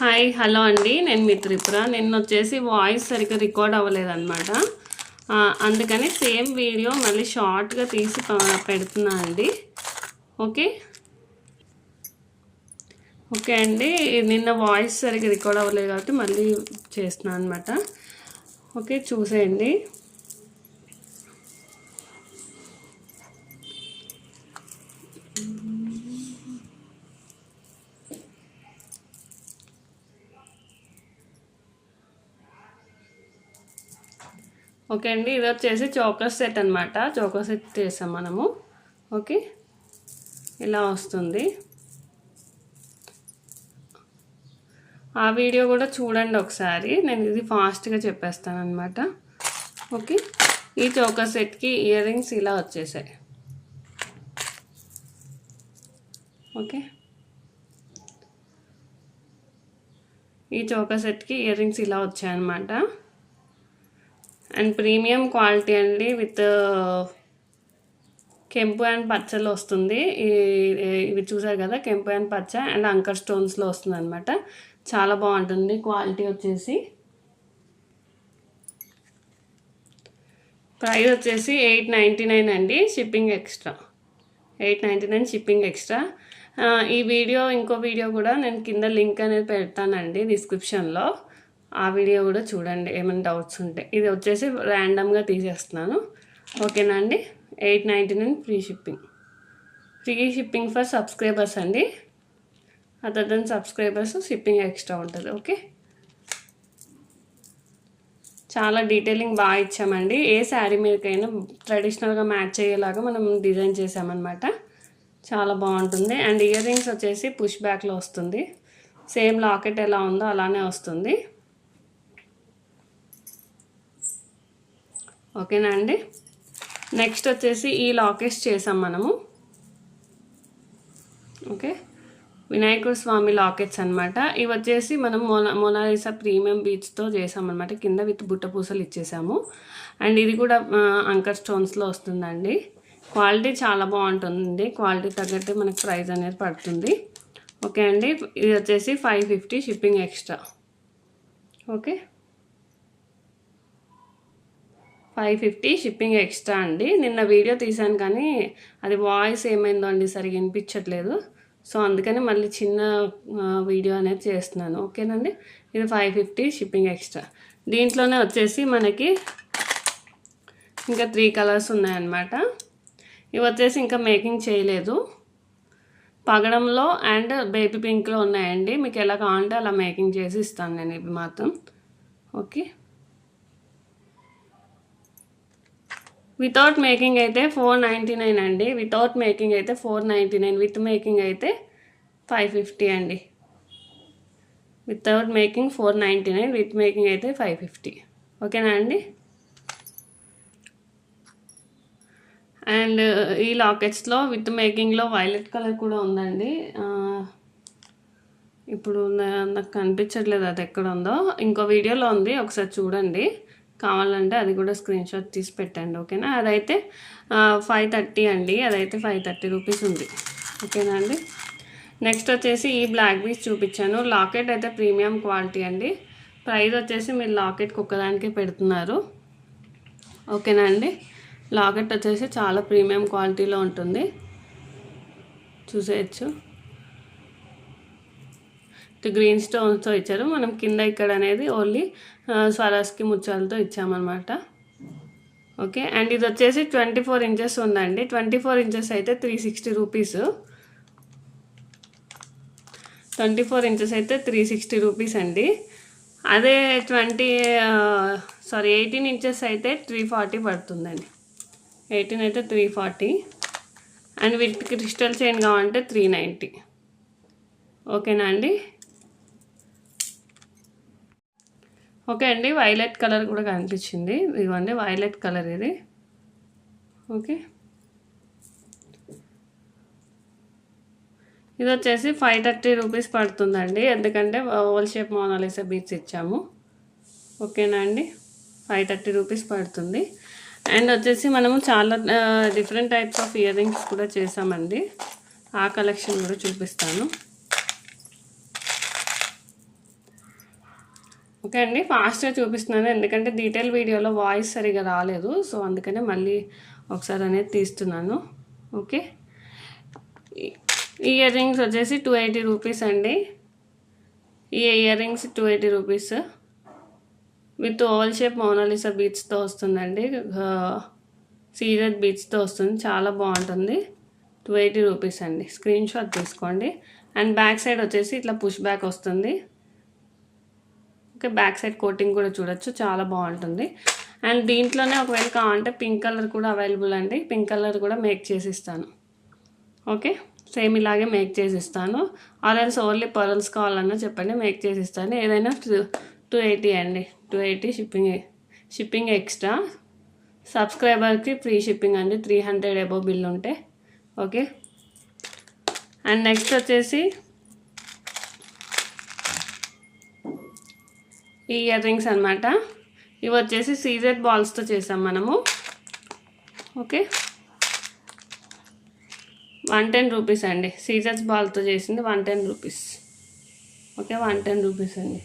Hi hello అండి, నేను మీ త్రిపుర. నిన్న వచ్చేసి వాయిస్ సరిగ్గా రికార్డ్ అవ్వలేదన్నమాట. అందుకని సేమ్ వీడియో మళ్ళీ షార్ట్గా తీసి పెడుతున్నా అండి. ఓకే ఓకే అండి, నిన్న వాయిస్ సరిగ్గా రికార్డ్ అవ్వలేదు కాబట్టి మళ్ళీ చేస్తున్నాను అనమాట. ఓకే, చూసేయండి. ఓకే అండి, ఇది వచ్చేసి చోకర్ సెట్ అనమాట. చోకర్ సెట్ చేసాం మనము. ఓకే, ఇలా వస్తుంది. ఆ వీడియో కూడా చూడండి ఒకసారి. నేను ఇది ఫాస్ట్గా చెప్పేస్తాను అనమాట. ఓకే, ఈ చోకర్ సెట్కి ఇయర్ రింగ్స్ ఇలా వచ్చేసాయి. ఓకే, ఈ చోకర్ సెట్కి ఇయర్ రింగ్స్ ఇలా వచ్చాయన్నమాట. అండ్ ప్రీమియం క్వాలిటీ అండి, విత్ కెంపు అండ్ పచ్చలో వస్తుంది. ఇవి చూసారు కదా, కెంపు అండ్ పచ్చ అండ్ అంకర్ స్టోన్స్లో వస్తుంది అనమాట. చాలా బాగుంటుంది క్వాలిటీ వచ్చేసి. ప్రైస్ వచ్చేసి 899 అండి, షిప్పింగ్ ఎక్స్ట్రా. 899 shipping extra. ఈ వీడియో ఇంకో వీడియో కూడా నేను కింద లింక్ అనేది పెడతానండి డిస్క్రిప్షన్లో. ఆ వీడియో కూడా చూడండి ఏమైనా డౌట్స్ ఉంటే. ఇది వచ్చేసి ర్యాండమ్గా తీసేస్తున్నాను. ఓకేనా అండి. 899 free shipping. Free shipping for subscribers అండి. Other than subscribers shipping extra ఉంటుంది. ఓకే, చాలా డీటెయిలింగ్ బాగా ఇచ్చామండి. ఏ శారీ మీదకైనా ట్రెడిషనల్గా మ్యాచ్ అయ్యేలాగా మనం డిజైన్ చేసామన్నమాట. చాలా బాగుంటుంది. అండ్ ఇయర్ రింగ్స్ వచ్చేసి పుష్ బ్యాక్లో వస్తుంది. సేమ్ లాకెట్ ఎలా ఉందో అలానే వస్తుంది. ఓకేనా అండి. నెక్స్ట్ వచ్చేసి ఈ లాకెట్స్ చేసాం మనము. ఓకే, వినాయకుడు స్వామి లాకెట్స్ అనమాట. ఇవి వచ్చేసి మనం మొనాలిసా ప్రీమియం బీచ్తో చేసామన్నమాట. కింద విత్ బుట్ట పూసలు ఇచ్చేసాము. అండ్ ఇది కూడా అంకర్ స్టోన్స్లో వస్తుందండి. క్వాలిటీ చాలా బాగుంటుంది. క్వాలిటీ తగ్గట్టు మనకు ప్రైస్ అనేది పడుతుంది. ఓకే అండి, ఇది వచ్చేసి 550 shipping extra. Okay, 550 shipping extra అండి. నిన్న వీడియో తీసాను కానీ అది వాయిస్ ఏమైందో అండి, సరిగ్గా వినిపించట్లేదు. సో అందుకని మళ్ళీ చిన్న వీడియో అనేది చేస్తున్నాను. ఓకేనండి, ఇది 550 షిప్పింగ్ ఎక్స్ట్రా. దీంట్లోనే వచ్చేసి మనకి ఇంకా 3 కలర్స్ ఉన్నాయన్నమాట. ఇవి వచ్చేసి ఇంకా మేకింగ్ చేయలేదు. పగడంలో అండ్ బేబీ పింక్లో ఉన్నాయండి. మీకు ఎలా కావాలంటే అలా మేకింగ్ చేసి ఇస్తాను నేను ఇవి మాత్రం. ఓకే, వితౌట్ మేకింగ్ అయితే 499 అండి. వితౌట్ మేకింగ్ అయితే 499, విత్ మేకింగ్ అయితే 550 అండి. వితౌట్ మేకింగ్ 499, విత్ మేకింగ్ అయితే 550. ఓకేనా అండి. అండ్ ఈ లాకెట్స్లో విత్ మేకింగ్లో వైలెట్ కలర్ కూడా ఉందండి. ఇప్పుడు నాకు కనిపించట్లేదు అది ఎక్కడ ఉందో. ఇంకో వీడియోలో ఉంది, ఒకసారి చూడండి. కావాలంటే అది కూడా స్క్రీన్ షాట్ తీసి పెట్టండి. ఓకేనా, అదైతే 530 అండి. అదైతే 530 రూపీస్ ఉంది. ఓకేనా అండి. నెక్స్ట్ వచ్చేసి ఈ బ్లాక్ బీచ్ చూపించాను. లాకెట్ అయితే ప్రీమియం క్వాలిటీ అండి. ప్రైస్ వచ్చేసి మీరు లాకెట్కి ఒక్కదానికే పెడుతున్నారు. ఓకేనా అండి. లాకెట్ వచ్చేసి చాలా ప్రీమియం క్వాలిటీలో ఉంటుంది, చూసేయచ్చు. గ్రీన్ స్టోన్స్తో ఇచ్చారు. మనం కింద ఇక్కడ అనేది ఓన్లీ స్వరాస్కి ముత్యాలతో ఇచ్చామన్నమాట. ఓకే, అండ్ ఇది వచ్చేసి 24 ఇంచెస్ ఉందండి. 24 ఇంచెస్ అయితే 360 రూపీస్. 24 ఇంచెస్ అయితే 360 రూపీస్ అండి. అదే 18 ఇంచెస్ అయితే 340 పడుతుందండి. 18 అయితే 340. అండ్ విత్ క్రిస్టల్ చైన్ కావాలంటే 390. ఓకేనా అండి. ఓకే అండి, వైలెట్ కలర్ కూడా కనిపించింది. ఇదిగోండి వైలెట్ కలర్ ఇది. ఓకే, ఇది వచ్చేసి 530 రూపీస్ పడుతుందండి. ఎందుకంటే ఓవల్ షేప్ మోనాలిసా బీట్స్ ఇచ్చాము. ఓకేనా అండి, 530 రూపీస్ పడుతుంది. అండ్ వచ్చేసి మనము చాలా different types of ear rings కూడా చేసామండి. ఆ కలెక్షన్ కూడా చూపిస్తాను. ఓకే అండి, ఫాస్ట్గా చూపిస్తున్నాను ఎందుకంటే డీటెయిల్ వీడియోలో వాయిస్ సరిగా రాలేదు. సో అందుకనే మళ్ళీ ఒకసారి అనేది తీస్తున్నాను. ఓకే, ఈ ఇయర్ రింగ్స్ వచ్చేసి 280 రూపీస్ అండి. ఈ earrings 280 rupees with oval shape Mona Lisa బీడ్స్తో వస్తుందండి. సీజెడ్ బీడ్స్తో వస్తుంది, చాలా బాగుంటుంది. 280 రూపీస్ అండి. స్క్రీన్ షాట్ తీసుకోండి. అండ్ బ్యాక్ సైడ్ వచ్చేసి ఇట్లా పుష్ బ్యాక్ వస్తుంది. ఓకే, బ్యాక్ సైడ్ కోటింగ్ కూడా చూడొచ్చు, చాలా బాగుంటుంది. అండ్ దీంట్లోనే ఒకవేళ కావాలంటే పింక్ కలర్ కూడా అవైలబుల్ అండి. పింక్ కలర్ కూడా మేక్ చేసి ఇస్తాను. ఓకే, సేమ్ ఇలాగే మేక్ చేసి ఇస్తాను. ఆర్ఎల్స్ ఓన్లీ పర్ల్స్ కావాలన్నా చెప్పండి, మేక్ చేసి ఇస్తాను. ఏదైనా 280 అండి. 280 షిప్పింగ్ ఎక్స్ట్రా. సబ్స్క్రైబర్కి ఫ్రీ షిప్పింగ్ అండి, 300 అబోవ్ బిల్ ఉంటే. ఓకే, అండ్ నెక్స్ట్ వచ్చేసి ఈ ఇయర్ రింగ్స్ అనమాట. ఇవి వచ్చేసి సీజెడ్ బాల్స్తో చేసాం మనము. ఓకే, 110 రూపీస్ అండి. సీజెడ్స్ బాల్తో చేసింది 110 రూపీస్. ఓకే, 110 రూపీస్ అండి.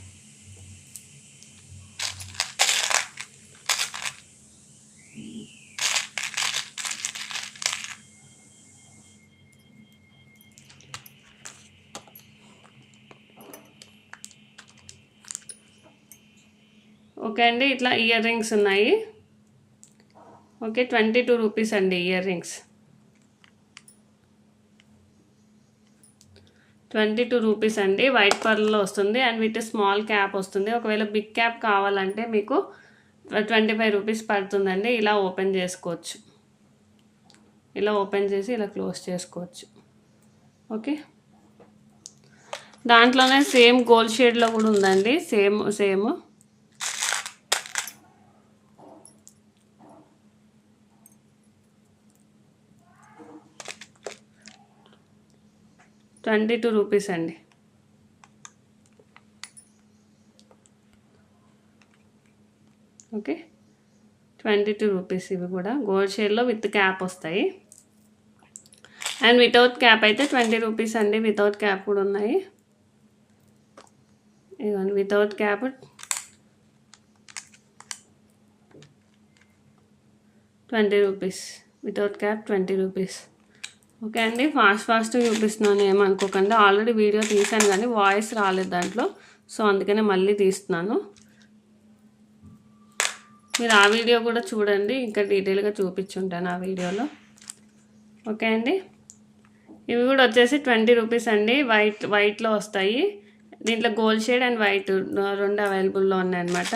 ఓకే అండి, ఇట్లా ఇయర్ రింగ్స్ ఉన్నాయి. ఓకే, 22 రూపీస్ అండి ఇయర్ రింగ్స్. 22 రూపీస్ అండి. వైట్ పర్ల్లో వస్తుంది అండ్ విత్ స్మాల్ క్యాప్ వస్తుంది. ఒకవేళ బిగ్ క్యాప్ కావాలంటే మీకు 25 రూపీస్ పడుతుందండి. ఇలా ఓపెన్ చేసుకోవచ్చు, ఇలా ఓపెన్ చేసి ఇలా క్లోజ్ చేసుకోవచ్చు. ఓకే, దాంట్లోనే సేమ్ గోల్డ్ షేడ్లో కూడా ఉందండి. సేమ్ 22 రూపీస్ అండి. Okay, 22 rupees. ఇవి కూడా గోల్డ్ షేడ్లో విత్ క్యాప్ వస్తాయి. అండ్ వితౌట్ క్యాప్ అయితే 20 రూపీస్ అండి. వితౌట్ క్యాప్ కూడా ఉన్నాయి. ఇదిగోండి, without cap 20 rupees. Without cap 20 rupees. Okay అండి, ఫాస్ట్గా చూపిస్తున్నాను, ఏమనుకోకండి. ఆల్రెడీ వీడియో తీసాను కానీ వాయిస్ రాలేదు దాంట్లో, సో అందుకనే మళ్ళీ తీస్తున్నాను. మీరు ఆ వీడియో కూడా చూడండి, ఇంకా డీటెయిల్గా చూపించుంటాను ఆ వీడియోలో. ఓకే అండి, ఇవి కూడా వచ్చేసి 20 రూపీస్ అండి. వైట్లో వస్తాయి. దీంట్లో గోల్డ్ షేడ్ అండ్ వైట్ రెండు అవైలబుల్లో ఉన్నాయన్నమాట.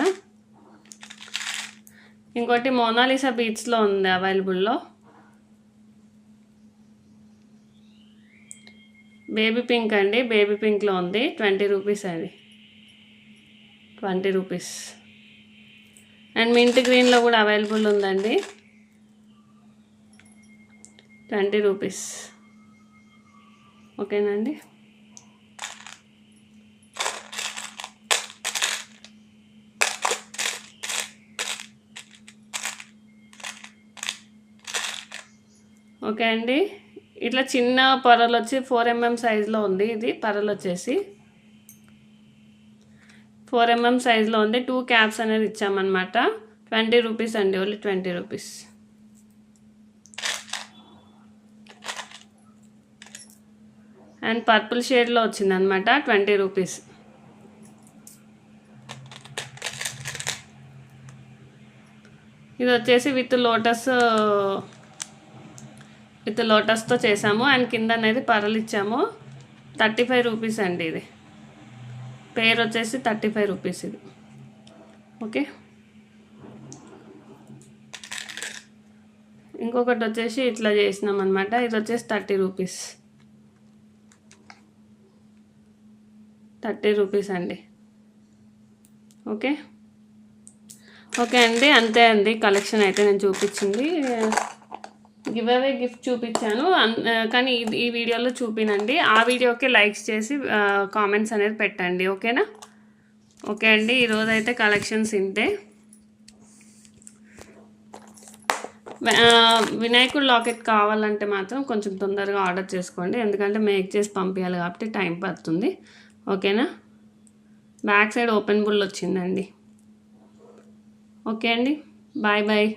ఇంకోటి మోనాలిసా బీడ్స్లో ఉంది అవైలబుల్లో. బేబీ పింక్ అండి, బేబీ పింక్లో ఉంది. 20 రూపీస్ అండి. 20 రూపీస్. అండ్ మింట్ గ్రీన్లో కూడా అవైలబుల్ ఉందండి. 20 రూపీస్. ఓకేనండి, ఓకే అండి. ఇట్లా చిన్న పొరలు వచ్చి 4 mm సైజులో ఉంది. ఇది పొరలు వచ్చేసి 4 mm సైజులో ఉంది. 2 క్యాప్స్ అనేది ఇచ్చామన్నమాట. 20 రూపీస్ అండి, ఓన్లీ 20 రూపీస్. అండ్ పర్పుల్ షేడ్లో వచ్చిందనమాట, 20 రూపీస్. ఇది వచ్చేసి విత్ లోటస్తో చేసాము. అండ్ కింద అనేది పరలు ఇచ్చాము. 35 రూపీస్ అండి. ఇది పేరు వచ్చేసి 35 రూపీస్ ఇది. ఓకే, ఇంకొకటి వచ్చేసి ఇట్లా చేసినాం అనమాట. ఇది వచ్చేసి 30 రూపీస్. 30 రూపీస్ అండి. ఓకే ఓకే అండి, అంతే అండి కలెక్షన్ అయితే నేను చూపించింది. గివ్ అవే గిఫ్ట్ చూపించాను కానీ ఈ వీడియోలో చూపినండి. ఆ వీడియోకి లైక్స్ చేసి కామెంట్స్ అనేది పెట్టండి. ఓకేనా? ఓకే అండి, ఈరోజు అయితే కలెక్షన్స్ ఇంతే. వినాయకుడు లాకెట్ కావాలంటే మాత్రం కొంచెం తొందరగా ఆర్డర్ చేసుకోండి, ఎందుకంటే మేక్ చేసి పంపించాలి కాబట్టి టైం పడుతుంది. ఓకేనా? బ్యాక్ సైడ్ ఓపెన్ బుల్ వచ్చిందండి. ఓకే అండి, బాయ్ బాయ్.